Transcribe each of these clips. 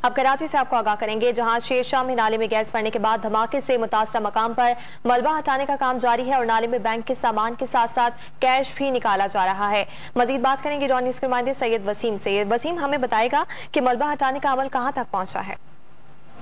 अब कराची से आपको आगाह करेंगे, जहां शेरशाह में नाले में गैस पड़ने के बाद धमाके से मुतासरा मकाम पर मलबा हटाने का काम जारी है और नाले में बैंक के सामान के साथ साथ कैश भी निकाला जा रहा है। मजीद बात करेंगे डॉन न्यूज़ के नुमाइंदे सैयद वसीम से। वसीम, हमें बताएगा कि मलबा हटाने का अमल कहां तक पहुंचा है?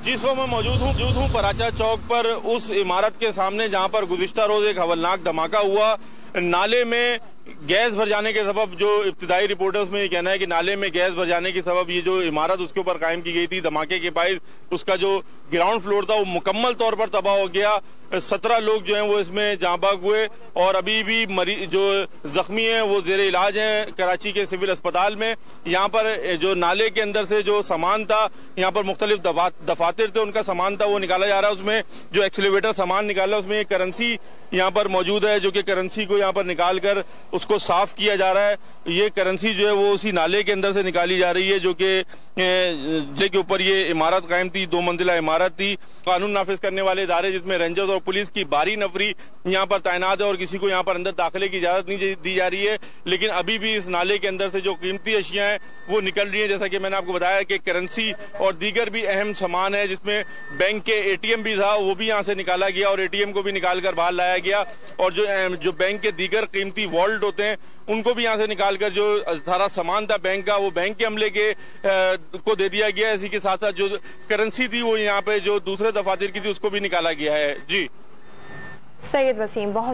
जिस वक्त मैं मौजूद हूँ पराचा चौक पर, उस इमारत के सामने जहां पर गुज़िश्ता रोज एक हवलनाक धमाका हुआ। नाले में गैस भर जाने के सबब, जो इब्तिदाई रिपोर्टर्स में ये कहना है कि नाले में गैस भर जाने के सबब ये जो इमारत उसके ऊपर कायम की गई थी, धमाके के बाद उसका जो ग्राउंड फ्लोर था वो मुकम्मल तौर पर तबाह हो गया। 17 लोग जो हैं वो इसमें जाँ बाग हुए और अभी भी मरीज जो जख्मी हैं वो जेर इलाज हैं कराची के सिविल अस्पताल में। यहाँ पर जो नाले के अंदर से जो सामान था, यहाँ पर मुख्तलिफ दफातर थे, उनका सामान था वो निकाला जा रहा है। उसमें जो एक्सीलेटर सामान निकाला उसमें एक करेंसी यहाँ पर मौजूद है, जो कि करेंसी को यहाँ पर निकाल कर उसको साफ किया जा रहा है। ये करेंसी जो है वो उसी नाले के अंदर से निकाली जा रही है, जो कि के ऊपर ये इमारत कायम थी, 2 मंजिला इमारत थी। कानून नाफिज करने वाले इदारे जिसमें रेंजर्स और पुलिस की भारी नफरी यहाँ पर तैनात है और किसी को यहाँ पर अंदर दाखिले की इजाजत नहीं दी जा रही है। लेकिन अभी भी इस नाले के अंदर से जो कीमती अशिया हैं वो निकल रही है। जैसा कि मैंने आपको बताया कि करेंसी और दीगर भी अहम सामान है, जिसमें बैंक के ATM भी था वो भी यहाँ से निकाला गया और ATM को भी निकाल कर बाहर लाया गया। और जो बैंक के दीगर कीमती वॉल्ट होते हैं उनको भी यहाँ से निकाल कर जो सारा सामान था बैंक का, वो बैंक के अमले के को दे दिया गया। इसी के साथ साथ जो करेंसी थी वो यहाँ पे जो दूसरे दफातर की थी उसको भी निकाला गया है। जी सैयद वसीम, बहुत